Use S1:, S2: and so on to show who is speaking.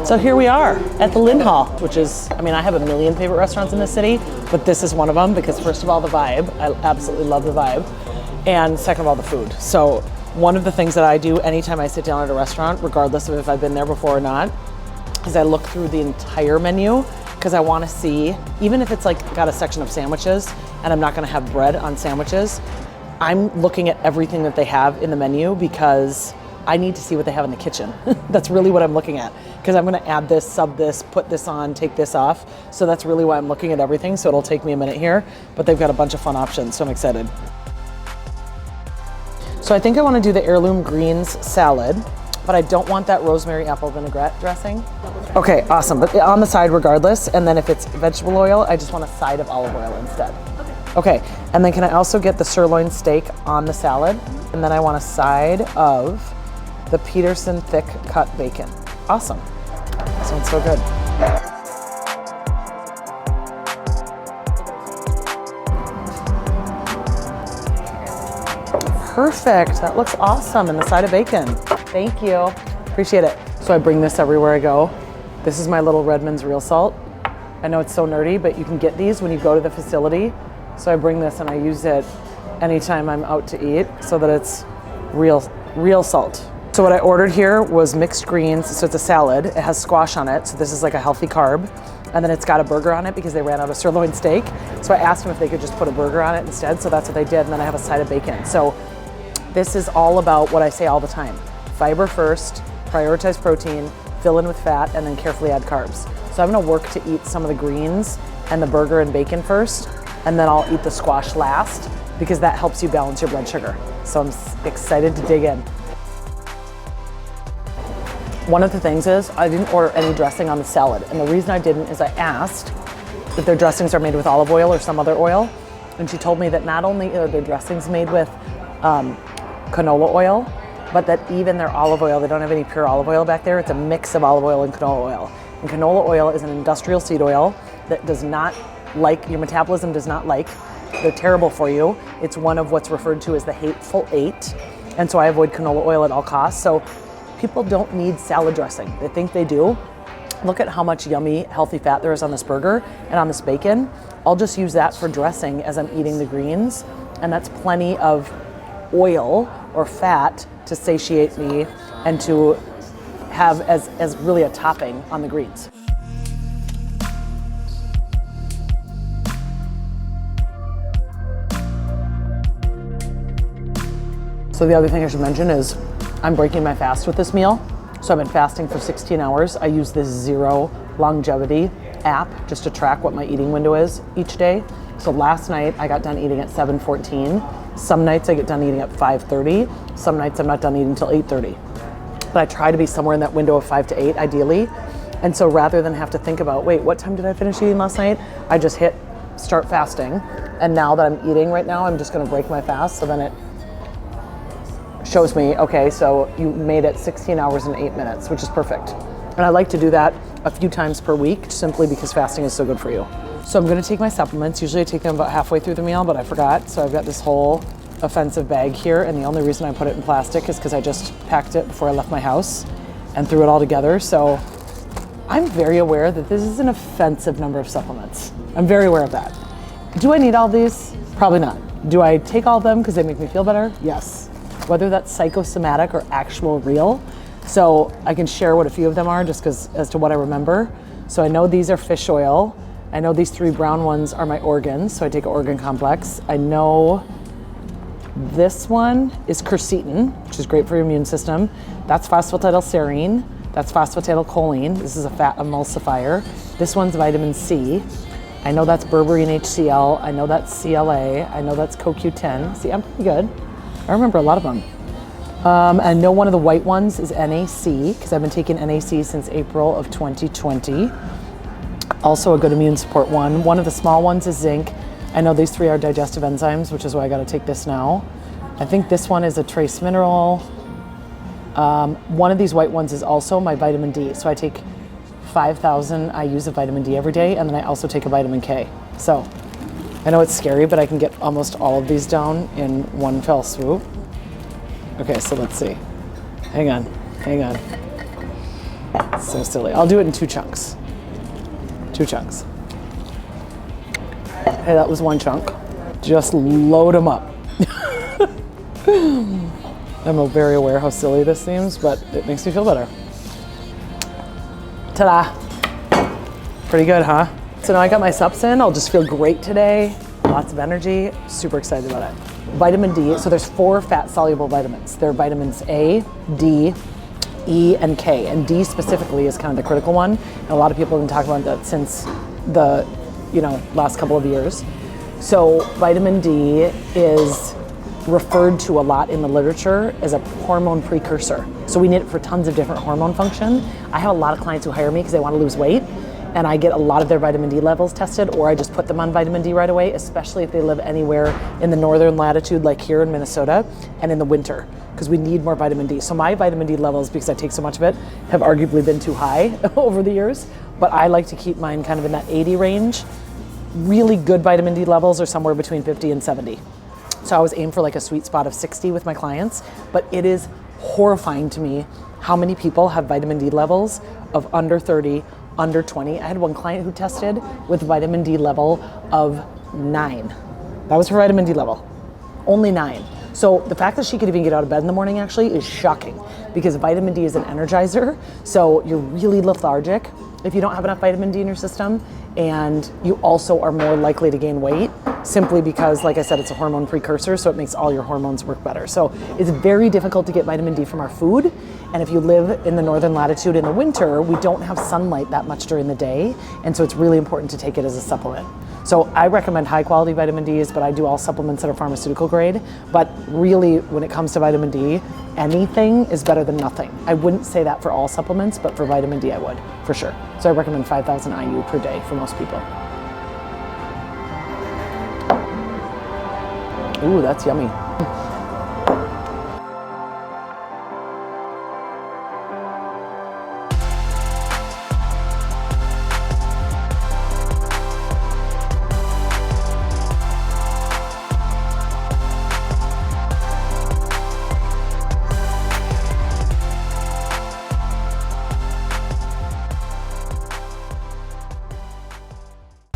S1: So here we are at the Lynhall, which is, I mean, I have a million favorite restaurants in the city, but this is one of them because first of all, the vibe. I absolutely love the vibe. And second of all, the food. So one of the things that I do anytime I sit down at a restaurant, regardless of if I've been there before or not, is I look through the entire menu because I want to see, even if it's like got a section of sandwiches and I'm not going to have bread on sandwiches, I'm looking at everything that they have in the menu because I need to see what they have in the kitchen. That's really what I'm looking at because I'm going to add this, sub this, put this on, take this off. So that's really why I'm looking at everything. So it'll take me a minute here, but they've got a bunch of fun options. So I'm excited. So I think I want to do the heirloom greens salad, but I don't want that rosemary apple vinaigrette dressing. Okay, awesome. But on the side regardless. And then if it's vegetable oil, I just want a side of olive oil instead. Okay, and then can I also get the sirloin steak on the salad? And then I want a side of the Peterson thick cut bacon. Awesome. That sounds so good. Perfect, that looks awesome. And the side of bacon. Thank you, appreciate it. So I bring this everywhere I go. This is my little Redmond's real salt. I know it's so nerdy, but you can get these when you go to the facility. So I bring this and I use it anytime I'm out to eat so that it's real salt. So what I ordered here was mixed greens. So it's a salad. It has squash on it. So this is like a healthy carb. And then it's got a burger on it because they ran out of sirloin steak. So I asked them if they could just put a burger on it instead. So that's what they did. And then I have a side of bacon. So this is all about what I say all the time. Fiber first, prioritize protein, fill in with fat, and then carefully add carbs. So I'm gonna work to eat some of the greens and the burger and bacon first, and then I'll eat the squash last because that helps you balance your blood sugar. So I'm excited to dig in. One of the things is I didn't order any dressing on the salad. And the reason I didn't is I asked if their dressings are made with olive oil or some other oil. And she told me that not only are their dressings made with canola oil, but that even their olive oil, they don't have any pure olive oil back there. It's a mix of olive oil and canola oil. And canola oil is an industrial seed oil that does not like, your metabolism does not like. They're terrible for you. It's one of what's referred to as the hateful eight. And so I avoid canola oil at all costs. So people don't need salad dressing. They think they do. Look at how much yummy, healthy fat there is on this burger and on this bacon. I'll just use that for dressing as I'm eating the greens. And that's plenty of oil or fat to satiate me and to have as really a topping on the greens. So the other thing I should mention is I'm breaking my fast with this meal. So I've been fasting for 16 hours. I use this Zero Longevity app just to track what my eating window is each day. So last night I got done eating at 7:14. Some nights I get done eating at 5:30. Some nights I'm not done eating until 8:30. But I try to be somewhere in that window of 5 to 8 ideally. And so rather than have to think about, wait, what time did I finish eating last night? I just hit start fasting. And now that I'm eating right now, I'm just gonna break my fast. So then it shows me, okay, so you made it 16 hours and 8 minutes, which is perfect. And I like to do that a few times per week simply because fasting is so good for you. So I'm gonna take my supplements. Usually I take them about halfway through the meal, but I forgot. So I've got this whole offensive bag here, and the only reason I put it in plastic is because I just packed it before I left my house and threw it all together. So I'm very aware that this is an offensive number of supplements. I'm very aware of that. Do I need all these? Probably not. Do I take all of them because they make me feel better? Yes. Whether that's psychosomatic or actual real. So I can share what a few of them are just because as to what I remember. So I know these are fish oil. I know these 3 brown ones are my organs, so I take an organ complex. I know this one is quercetin, which is great for your immune system. That's phosphatidylserine. That's phosphatidylcholine. This is a fat emulsifier. This one's vitamin C. I know that's berberine HCl. I know that's CLA. I know that's CoQ10. See, I'm pretty good. I remember a lot of them. I know one of the white ones is NAC, because I've been taking NAC since April of 2020. Also a good immune support one. One of the small ones is zinc. I know these 3 are digestive enzymes, which is why I gotta take this now. I think this one is a trace mineral. One of these white ones is also my vitamin D. So I take 5,000 IUs of vitamin D every day, and then I also take a vitamin K. So I know it's scary, but I can get almost all of these down in one fell swoop. Okay, so let's see. Hang on. So silly. I'll do it in 2 chunks. 2 chunks. Hey, that was 1 chunk. Just load them up. I'm very aware how silly this seems, but it makes me feel better. Ta-da. Pretty good, huh? So now I got my sups in. I'll just feel great today. Lots of energy. Super excited about it. Vitamin D. So there's 4 fat-soluble vitamins. There are vitamins A, D, E, and K. And D specifically is kind of the critical one. And a lot of people have been talking about that since the last couple of years. So vitamin D is referred to a lot in the literature as a hormone precursor. So we need it for tons of different hormone function. I have a lot of clients who hire me because they want to lose weight, and I get a lot of their vitamin D levels tested, or I just put them on vitamin D right away, especially if they live anywhere in the northern latitude like here in Minnesota and in the winter, because we need more vitamin D. So my vitamin D levels, because I take so much of it, have arguably been too high over the years, but I like to keep mine kind of in that 80 range. Really good vitamin D levels are somewhere between 50 and 70. So I always aim for like a sweet spot of 60 with my clients, but it is horrifying to me how many people have vitamin D levels of under 30, under 20. I had one client who tested with vitamin D level of 9. That was her vitamin D level, only 9. So the fact that she could even get out of bed in the morning actually is shocking, because vitamin D is an energizer. So you're really lethargic if you don't have enough vitamin D in your system, and you also are more likely to gain weight simply because, like I said, it's a hormone precursor, so it makes all your hormones work better. So it's very difficult to get vitamin D from our food, and if you live in the northern latitude in the winter, we don't have sunlight that much during the day, and so it's really important to take it as a supplement. So I recommend high quality vitamin Ds, but I do all supplements that are pharmaceutical grade. But really, when it comes to vitamin D, anything is better than nothing. I wouldn't say that for all supplements, but for vitamin D I would, for sure. So I recommend 5,000 IU per day for most people. Ooh, that's yummy.